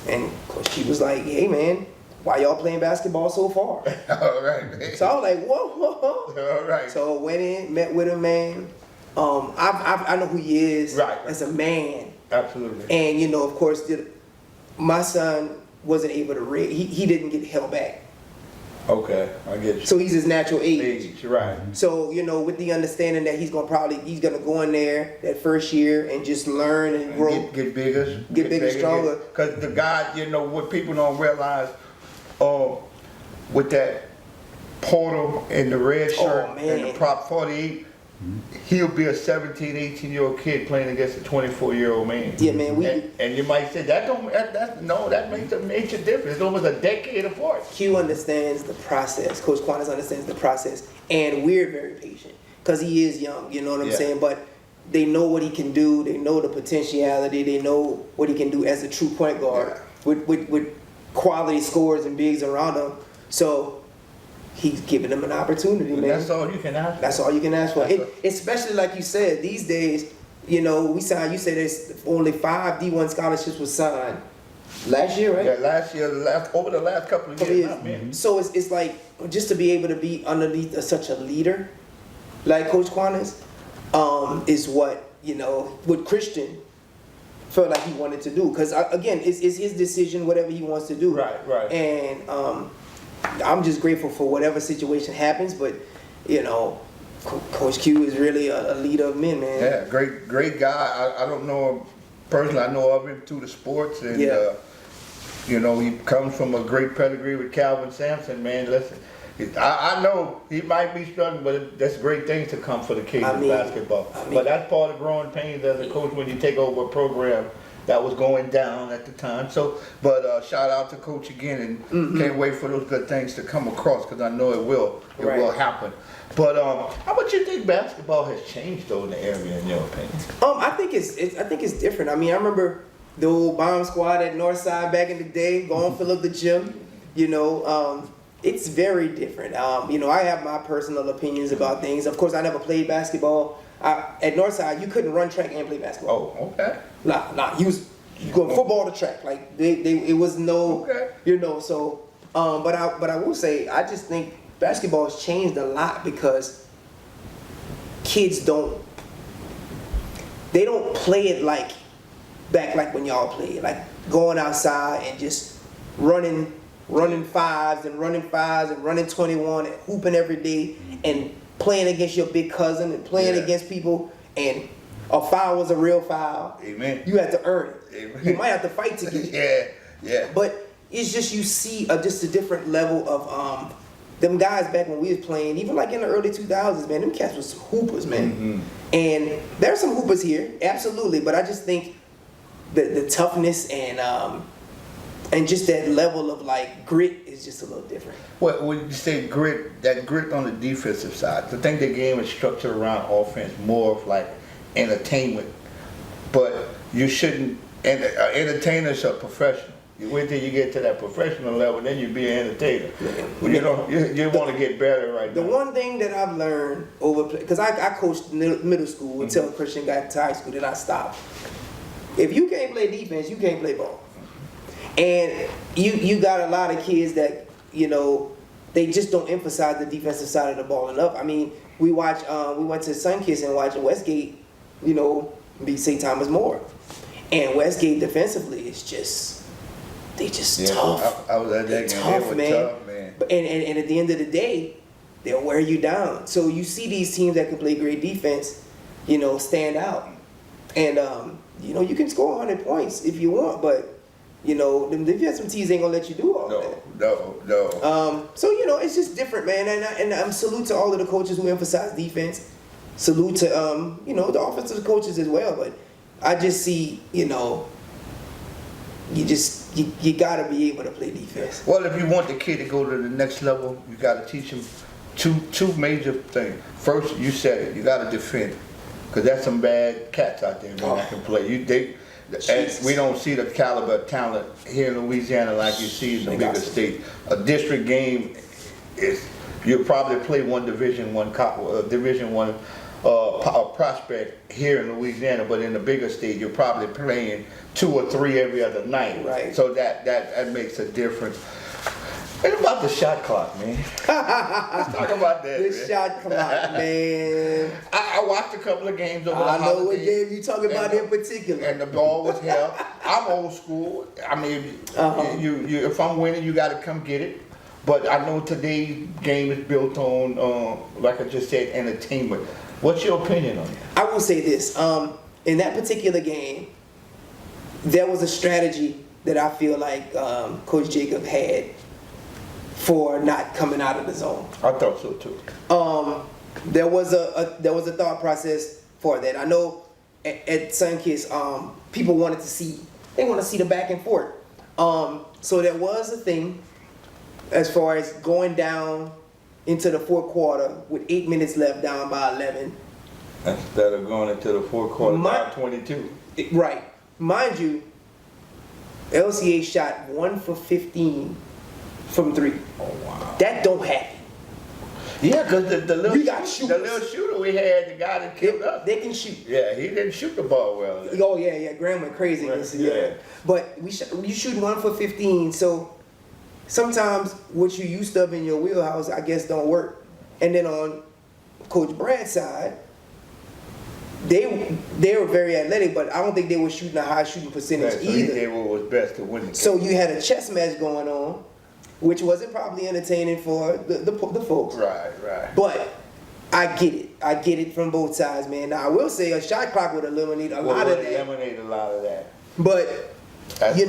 S3: and she was like, "Hey man, why y'all playing basketball so far?"
S2: All right, man.
S3: So I was like, "Whoa."
S2: All right.
S3: So went in, met with him, man. I know who he is as a man.
S2: Absolutely.
S3: And of course, my son wasn't able to he didn't get held back.
S2: Okay, I get you.
S3: So he's his natural age.
S2: Right.
S3: So with the understanding that he's gonna go in there that first year and just learn and grow,
S2: get bigger,
S3: get bigger, stronger.
S2: Because the guy, what people don't realize, with that portal and the red shirt and the prop 48. he'll be a 17, 18-year-old kid playing against a 24-year-old man.
S3: Yeah, man.
S2: And you might say that makes a major difference. It's almost a decade apart.
S3: Q understands the process. Coach Quantas understands the process, and we're very patient because he is young. You know what I'm saying? But they know what he can do. They know the potentiality. They know what he can do as a true point guard with quality scores and bigs around him. So he's giving them an opportunity, man.
S2: That's all you can ask for.
S3: That's all you can ask for. Especially like you said, these days, you said there's only 5 D1 scholarships were signed last year, right?
S2: Yeah, last year, over the last couple of years.
S3: So it's like, just to be able to be underneath such a leader like Coach Quantas, is what, what Christian felt like he wanted to do. Because, again, it's his decision, whatever he wants to do.
S2: Right.
S3: And I'm just grateful for whatever situation happens, but, Coach Q is really a leader of men, man.
S2: Yeah, great guy. I don't know him personally. I know of him through the sports, and he comes from a great pedigree with Calvin Sampson. Man, listen, I know he might be struggling, but that's great things to come for the kids in basketball. But that's part of growing pains as a coach when you take over a program that was going down at the time. So, but shout out to Coach again, and can't wait for those good things to come across, because I know it will happen. But how much you think basketball has changed though in the area, in your opinion?
S3: I think it's different. I mean, I remember the old bomb squad at Northside back in the day, going fill up the gym. It's very different. I have my personal opinions about things. Of course, I never played basketball. At Northside, you couldn't run track and play basketball.
S2: Oh, okay.
S3: Nah. You go football to track. Like it was no, So, but I will say, I just think basketball has changed a lot because kids don't play it like when y'all played, like going outside and just running fives and running 21 and hooping every day and playing against your big cousin and playing against people, and a foul was a real foul.
S2: Amen.
S3: You had to earn it.
S2: Amen.
S3: You might have to fight to get it.
S2: Yeah.
S3: But it's just, you see just a different level of them guys back when we was playing, even like in the early 2000s, man, them cats was some hoopers, man. And there's some hoopers here, absolutely, but I just think the toughness and just that level of like grit is just a little different.
S2: Well, when you say grit, that grit on the defensive side, I think the game is structured around offense, more of like entertainment. But you shouldn't, entertainers are professional. Wait till you get to that professional level, then you be an entertainer. You want to get better right now.
S3: The one thing that I've learned because I coached middle school until Christian got to high school, then I stopped. If you can't play defense, you can't play ball. And you got a lot of kids that, they just don't emphasize the defensive side of the ball enough. I mean, we went to Sunkiss and watched Westgate, beat St. Thomas More. And Westgate defensively is just tough.
S2: I was at that game.
S3: Tough,
S2: they were
S3: man.
S2: Tough, man.
S3: And at the end of the day, they'll wear you down. So you see these teams that can play great defense, stand out. And, you can score 100 points if you want, but, them defensive teams ain't going to let you do all that.
S2: No.
S3: So, it's just different, man. And salute to all of the coaches who emphasize defense. Salute to, the offensive coaches as well. But I just see, you got to be able to play defense.
S2: Well, if you want the kid to go to the next level, you got to teach him two major things. First, you said it, you got to defend, because there's some bad cats out there that can play. We don't see the caliber of talent here in Louisiana like you see in the bigger state. A district game is, you'll probably play one Division I prospect here in Louisiana, but in the bigger state, you're probably playing 2 or 3 every other night.
S3: Right.
S2: So that makes a difference. It's about the shot clock, man. Let's talk about that.
S3: The shot clock, man.
S2: I watched a couple of games over the
S3: holidays. I know what game you talking about in particular.
S2: And the ball was held. I'm old school. I mean, you if I'm winning, you got to come get it. But I know today's game is built on, like I just said, entertainment. What's your opinion on it?
S3: I will say this. In that particular game, there was a strategy that I feel like Coach Jacob had for not coming out of the zone.
S2: I thought so too.
S3: there was a thought process for that. I know at Sunkiss, people wanted to see the back and forth. So there was a thing as far as going down into the fourth quarter with 8 minutes left, down by 11.
S2: Instead of going into the fourth quarter by 22.
S3: Right. Mind you, LCA shot 1 for 15 from 3.
S2: Oh wow.
S3: That don't happen.
S2: Yeah, because the little shooter we had, the guy that killed us.
S3: They can shoot.
S2: Yeah, he didn't shoot the ball well.
S3: Oh yeah, Graham went crazy against it. Yeah. But you shoot 1 for 15, so sometimes what you used to in your wheelhouse, I guess, don't work. And then on Coach Brad's side, they were very athletic, but I don't think they were shooting a high shooting percentage
S2: so
S3: either.
S2: He did what was best to win the game.
S3: So you had a chess match going on, which wasn't probably entertaining for the folks.
S2: Right.
S3: But I get it from both sides, man. Now I will say a shot clock would eliminate a lot of that. But
S2: That's
S3: you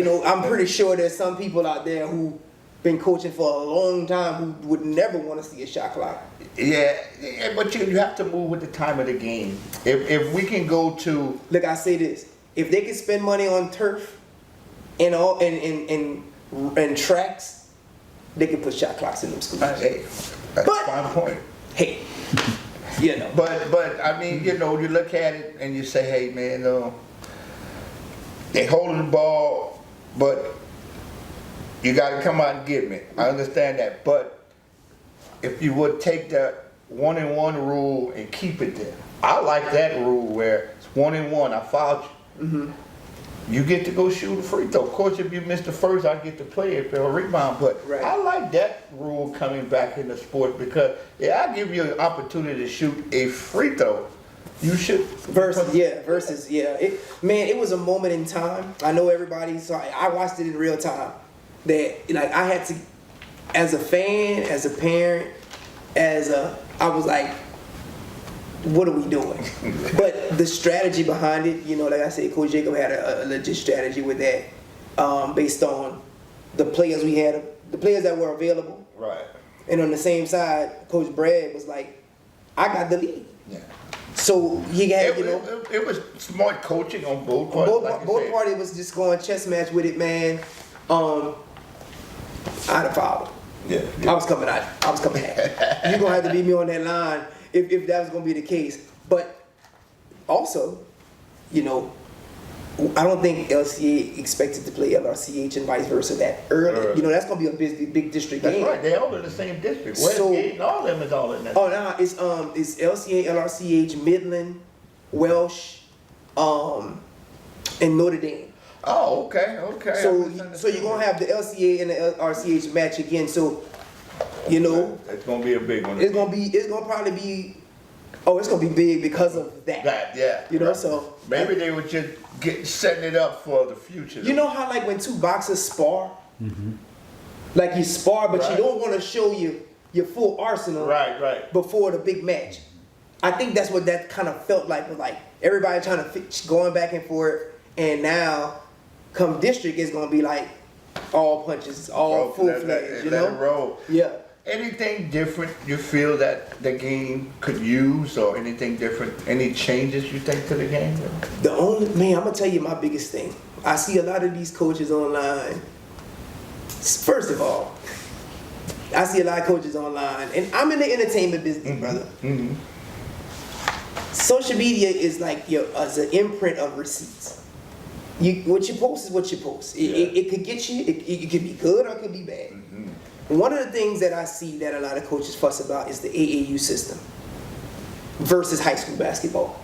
S3: know, I'm pretty sure there's some people out there who been coaching for a long time who would never want to see a shot clock.
S2: Yeah, but you have to move with the time of the game. If we can go to
S3: Look, I say this: if they can spend money on turf and all and tracks, they can put shot clocks in them schools.
S2: hey, that's
S3: But-
S2: my point.
S3: Hey, you know.
S2: But I mean, you know, you look at it and you say, hey man, they holding the ball, but you got to come out and get me. I understand that, but if you would take that 1-and-1 rule and keep it there, I like that rule where it's 1-and-1. I fouled you.
S3: Mm-hmm.
S2: You get to go shoot a free throw. Of course, if you miss the first, I get to play it for a rebound. But
S3: Right.
S2: I like that rule coming back in the sport because I give you an opportunity to shoot a free throw. You should
S3: Versus, yeah. It was a moment in time. I know everybody saw it. I watched it in real time. That like I had to, as a fan, as a parent, I was like, what are we doing? But the strategy behind it, you know, like I said, Coach Jacob had a legit strategy with that, based on the players we had, the players that were available.
S2: Right.
S3: And on the same side, Coach Brad was like, I got the lead.
S2: Yeah.
S3: So he had,
S2: It was smart coaching on both parties.
S3: both parties was just going chess match with it, man. I'd have fouled.
S2: Yeah.
S3: I was coming at it. You're gonna have to beat me on that line if that was gonna be the case. But also, you know, I don't think LCA expected to play LRCH and vice versa that early. You know, that's gonna be a big district
S2: That's
S3: game.
S2: right. They all in the same district. Westgate and all of them is all in that.
S3: Oh no, it's LCA, LRCH, Midland, Welsh, and Notre Dame.
S2: Oh, okay.
S3: So you're gonna have the LCA and the LRCH match again. So, you know,
S2: it's gonna be a big one.
S3: it's gonna probably be. Oh, it's gonna be big because of that.
S2: Yeah.
S3: You know,
S2: right.
S3: so
S2: Maybe they were just setting it up for the future.
S3: you know how like when two boxers spar, like you spar, but you
S2: Right.
S3: don't want to show your full arsenal
S2: Right.
S3: before the big match. I think that's what that kind of felt like. Was like everybody trying to going back and forth, and now come district is gonna be like all punches, all full fledged. You
S2: let
S3: know,
S2: it roll.
S3: yeah.
S2: Anything different you feel that the game could use, or anything different? Any changes you think to the game?
S3: The only man, I'm gonna tell you my biggest thing. I see a lot of these coaches online. First of all, I see a lot of coaches online, and I'm in the entertainment business, brother.
S2: Mm-hmm.
S3: Social media is like as an imprint of receipts. What you post is what you post. It could get you. It could be good or it could be bad.
S2: Mm-hmm.
S3: One of the things that I see that a lot of coaches fuss about is the AAU system versus high school basketball.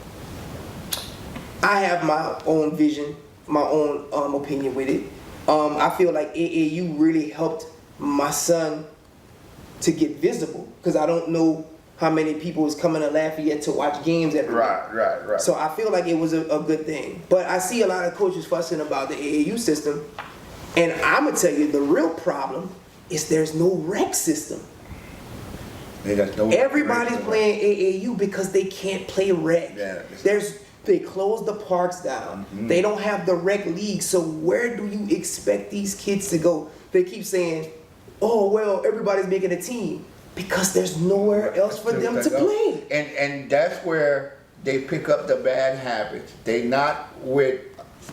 S3: I have my own vision, my own opinion with it. I feel like AAU really helped my son to get visible because I don't know how many people is coming to Lafayette to watch games every week.
S2: Right.
S3: So I feel like it was a good thing. But I see a lot of coaches fussing about the AAU system. And I'm going to tell you, the real problem is there's no rec system. Everybody's playing AAU because they can't play rec.
S2: Yeah.
S3: They close the parks down. They don't have the rec league. So where do you expect these kids to go? They keep saying, oh, well, everybody's making a team. Because there's nowhere else for them to play.
S2: And that's where they pick up the bad habits. They not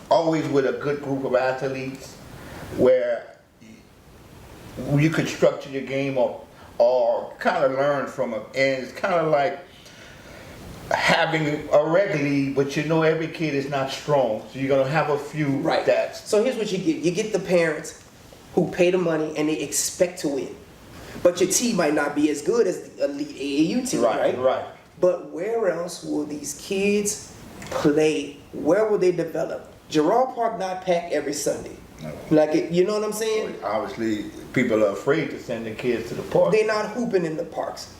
S2: always with a good group of athletes where you could structure your game or kind of learn from them. And it's kind of like having a reg league, but you know every kid is not strong, so you're gonna have a few that's.
S3: So here's what you get. You get the parents who pay the money and they expect to win. But your team might not be as good as the elite AAU team, right?
S2: Right.
S3: But where else will these kids play? Where will they develop? Gerald Park not packed every Sunday.
S2: No.
S3: Like, you know what I'm saying?
S2: Obviously, people are afraid to send their kids to the park.
S3: They're not hooping in the parks.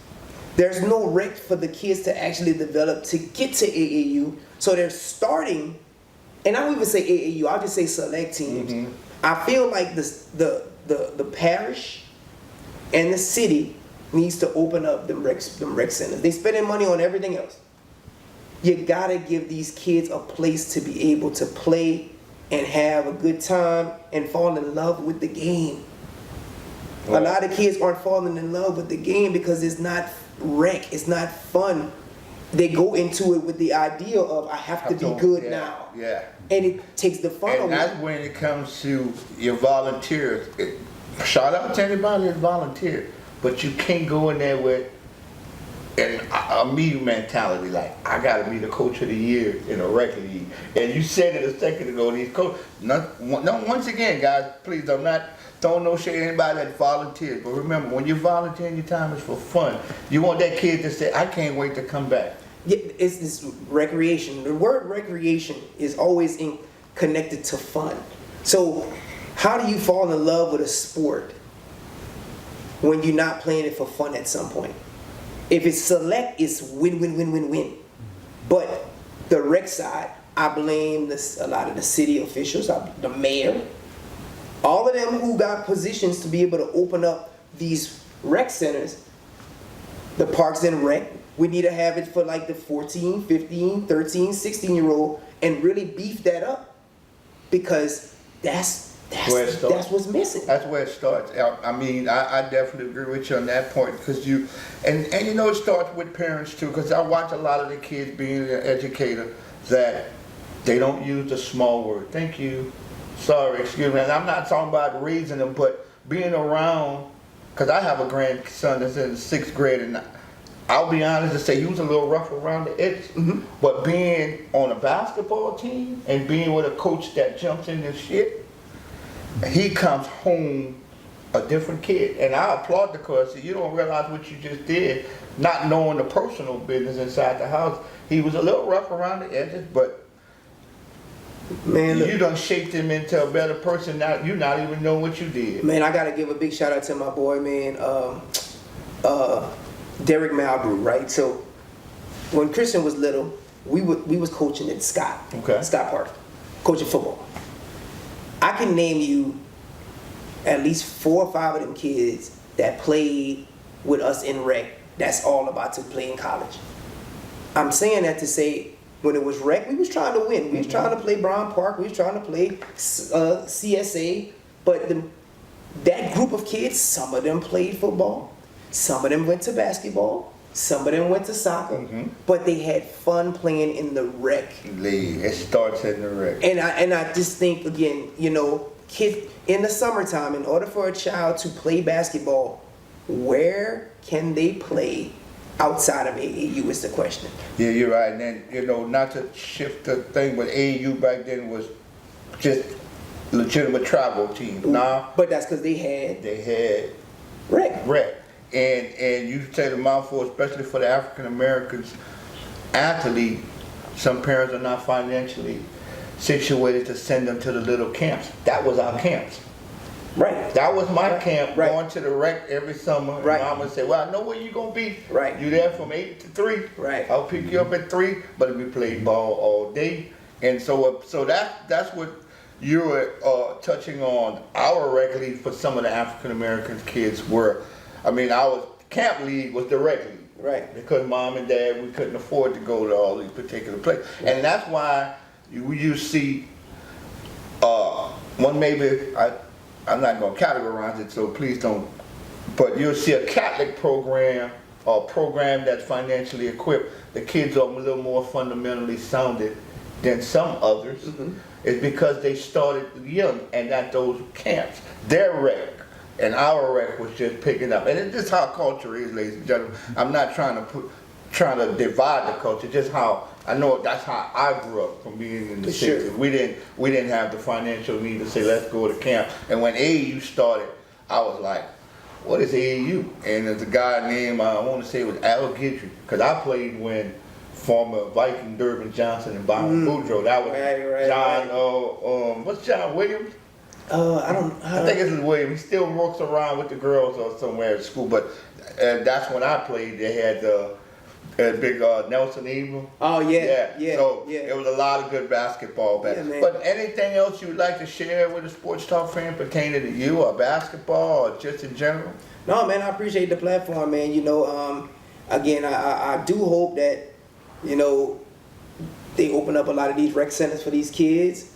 S3: There's no rec for the kids to actually develop to get to AAU. So they're starting, and I don't even say AAU, I'll just say select teams.
S2: Mm-hmm.
S3: I feel like the parish and the city needs to open up them rec centers. They spending money on everything else. You gotta give these kids a place to be able to play and have a good time and fall in love with the game. A lot of kids aren't falling in love with the game because it's not rec, it's not fun. They go into it with the idea of, I have to be good now.
S2: Yeah.
S3: And it takes the fun away.
S2: And that's when it comes to your volunteers. Shout out to anybody that's volunteered, but you can't go in there with a me mentality, like, I gotta be the coach of the year in a rec league. And you said it a second ago, these coaches, once again, guys, please, I'm not throwing no shade at anybody that volunteers, but remember, when you're volunteering, your time is for fun. You want that kid to say, I can't wait to come back.
S3: Yeah, it's this recreation. The word recreation is always connected to fun. So how do you fall in love with a sport when you're not playing it for fun at some point? If it's select, it's win, win, win, win, win. But the rec side, I blame a lot of the city officials, the mayor, all of them who got positions to be able to open up these rec centers, the parks and rec. We need to have it for like the 14, 15, 13, 16-year-old and really beef that up, because that's what's missing.
S2: That's where it starts. I mean, I definitely agree with you on that point, because and you know, it starts with parents too, because I watch a lot of the kids being an educator that they don't use the small word. Thank you. Sorry, excuse me. And I'm not talking about raising them, but being around, because I have a grandson that's in the 6th grade, and I'll be honest and say he was a little rough around the edges. Mm-hmm. But being on a basketball team and being with a coach that jumps in this shit, he comes home a different kid. And I applaud the coach. You don't realize what you just did, not knowing the personal business inside the house. He was a little rough around the edges, but man, you done shaped him into a better person. Now you not even know what you did.
S3: Man, I gotta give a big shout out to my boy, man, Derek Malbrew, right? So when Christian was little, we was coaching at Scott Park, coaching football. I can name you at least 4 or 5 of them kids that played with us in rec that's all about to play in college. I'm saying that to say, when it was rec, we was trying to win. We was trying to play Brown Park. We was trying to play CSA. But that group of kids, some of them played football. Some of them went to basketball. Some of them went to soccer. Mm-hmm. But they had fun playing in the rec.
S2: It starts in the rec.
S3: And I just think, again, you know, kids in the summertime, in order for a child to play basketball, where can they play outside of AAU is the question.
S2: Yeah, you're right. And then, you know, not to shift the thing, but AAU back then was just legitimate travel team. Now,
S3: but that's because they had
S2: rec. And you say the mouthful, especially for the African Americans athlete, some parents are not financially situated to send them to the little camps. That was our camps.
S3: Right.
S2: That was my camp,
S3: right.
S2: Going to the rec every summer.
S3: Right.
S2: And Mama said, well, I know where you're going to be.
S3: Right.
S2: You there from 8 to 3.
S3: Right.
S2: I'll pick you up at 3, but we played ball all day. And so that's what you were touching on. Our rec league for some of the African American kids were, I mean, our camp league was the rec league.
S3: Right.
S2: Because mom and dad, we couldn't afford to go to all these particular places. Right. And that's why you see, one maybe, I'm not going to categorize it, so please don't But you'll see a Catholic program or a program that's financially equipped. The kids are a little more fundamentally sounded than some others. It's because they started young and at those camps. Their rec and our rec was just picking up. And it's just how culture is, ladies and gentlemen. I'm not trying to divide the culture, just how I know that's how I grew up from being in the 60s. We didn't have the financial need to say let's go to camp. And when AAU started, I was like, what is AAU? And there's a guy named, I want to say it was Al Guidry, because I played when former Viking Durbin Johnson and Byron Boudreaux. That was John, what's John Williams? I think it's Williams. He still walks around with the girls or somewhere at school, but that's when I played. They had big Nelson Evil.
S3: Oh yeah.
S2: So it was a lot of good basketball back.
S3: Yeah,
S2: but anything else you would like to share with a sports talk fan pertaining to you or basketball or just in general?
S3: No, man, I appreciate the platform, man. You know, again, I do hope that, you know, they open up a lot of these rec centers for these kids.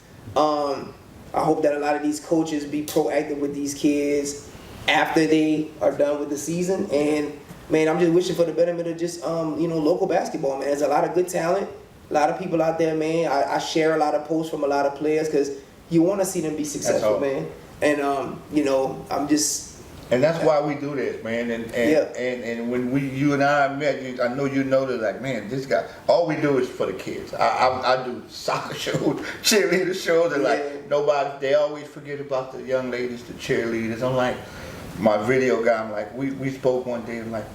S3: I hope that a lot of these coaches be proactive with these kids after they are done with the season. And man, I'm just wishing for the betterment of just you know, local basketball, man. There's a lot of good talent, a lot of people out there, man. I share a lot of posts from a lot of players because you want to see them be successful, man. And you know, I'm just.
S2: And that's why we do this, man. And when you and I met, I know you know that, like, man, this guy, all we do is for the kids. I do soccer shows, cheerleader shows, and like nobody, they always forget about the young ladies, the cheerleaders. I'm like, my video guy, I'm like, we spoke one day, I'm like,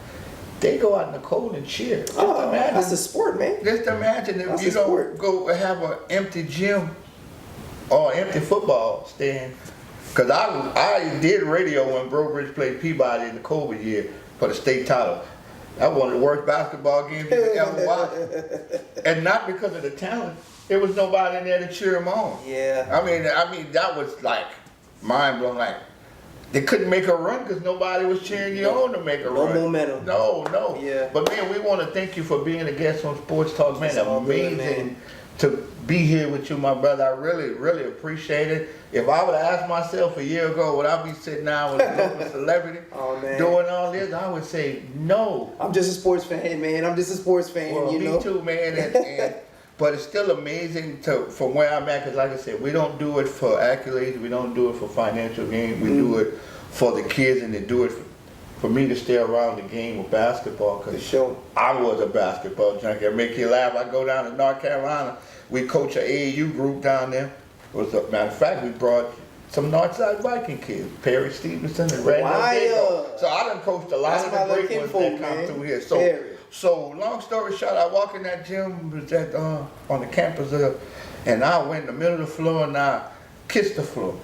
S2: they go out in the cold and cheer. Just imagine,
S3: that's a sport, man.
S2: Just imagine if
S3: that's
S2: you don't go have an empty gym or empty football stand. Because I did radio when Bro Bridge played Peabody in the COVID year for the state title. That was one of the worst basketball games you could ever watch. And not because of the talent. There was nobody in there to cheer them on.
S3: Yeah.
S2: I mean that was like mind blowing. Like they couldn't make a run because nobody was cheering you on to make a run.
S3: No momentum.
S2: No.
S3: Yeah.
S2: But man, we want to thank you for being a guest on Sports Talk, man. Amazing to be here with you, my brother. I really, really appreciate it. If I would have asked myself a year ago, would I be sitting down with a local celebrity doing all this? I would say no.
S3: I'm just a sports fan, man. I'm just a sports fan,
S2: well,
S3: you
S2: me
S3: know?
S2: too, man. But it's still amazing from where I'm at, because like I said, we don't do it for accolades. We don't do it for financial gain. We do it for the kids, and they do it for me to stay around the game of basketball, because I was a basketball junkie. I make you laugh. I go down to North Carolina. We coach an AAU group down there. Matter of fact, we brought some Northside Viking kids, Perry Stevenson and Randall Diego. So I done coached a lot of the great ones that come through here. So long story short, I walk in that gym, was at, on the campus, and I went in the middle of the floor and I kissed the floor.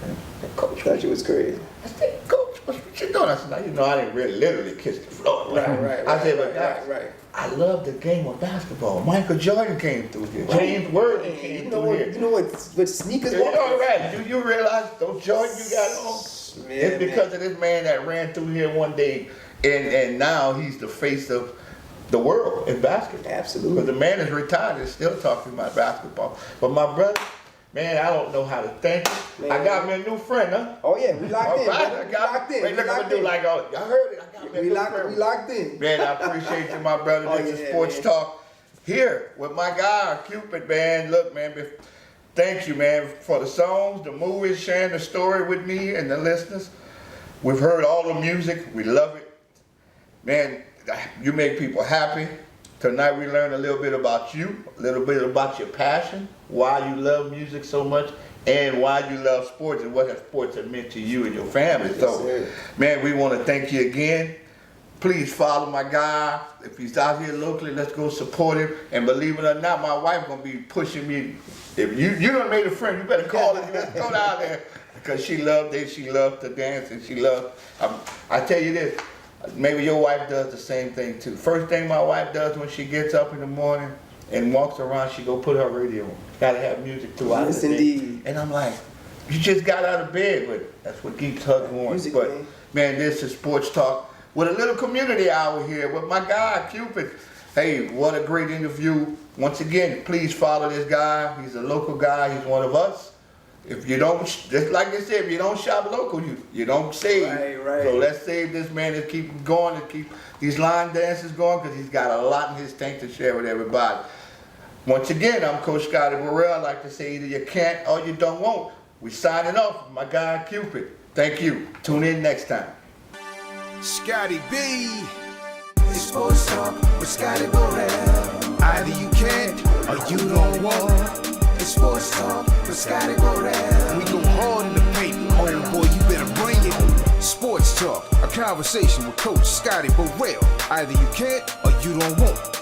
S2: And the coach
S3: thought you was crazy.
S2: I said, Coach, what you doing? I said, now, you know, I didn't really literally kiss the floor.
S3: Right.
S2: I said, but guys, I love the game of basketball. Michael Jordan came through here. James Worthy came through here.
S3: You know what sneakers
S2: were? All right. Do you realize those Jordans you got on? It's because of this man that ran through here one day, and now he's the face of the world in basketball.
S3: Absolutely.
S2: Because the man is retired and still talking about basketball. But my brother, man, I don't know how to thank you. Man. I got me a new friend, huh?
S3: Oh yeah, we locked in.
S2: Right. Wait, look, I'm gonna do like all. Y'all heard it. I got me a new friend.
S3: We locked in.
S2: Man, I appreciate you, my brother. This is Sports Talk here with my guy, Cupid, man. Look, man, thank you, man, for the songs, the movies, sharing the story with me and the listeners. We've heard all the music. We love it. Man, you make people happy. Tonight we learned a little bit about you, a little bit about your passion, why you love music so much, and why you love sports and what sports have meant to you and your family. So, man, we want to thank you again. Please follow my guy. If he's out here locally, let's go support him. And believe it or not, my wife gonna be pushing me. If you done made a friend, you better call her. Let's go down there, because she loved it. She loved to dance, and she loved. I tell you this. Maybe your wife does the same thing too. First thing my wife does when she gets up in the morning and walks around, she go put her radio on. Gotta have music throughout the day. Indeed. And I'm like, you just got out of bed with it. That's what keeps her going.
S3: Music,
S2: but man, this is Sports Talk with a little community hour here with my guy, Cupid. Hey, what a great interview. Once again, please follow this guy. He's a local guy. He's one of us. if you don't, just like they said, if you don't shop local, you don't save.
S3: Right.
S2: So let's save this man and keep him going and keep these line dances going because he's got a lot in his tank to share with everybody. Once again, I'm Coach Scotty Borel. I like to say either you can't or you don't want. We signing off, my guy Cupid. Thank you. Tune in next time.
S1: Scotty B. It's Sports Talk with Scotty Borel. Either you can't or you don't want. It's Sports Talk with Scotty Borel. We go hard in the paint, homeboy, you better bring it. Sports Talk, a conversation with Coach Scotty Borel. Either you can't or you don't want.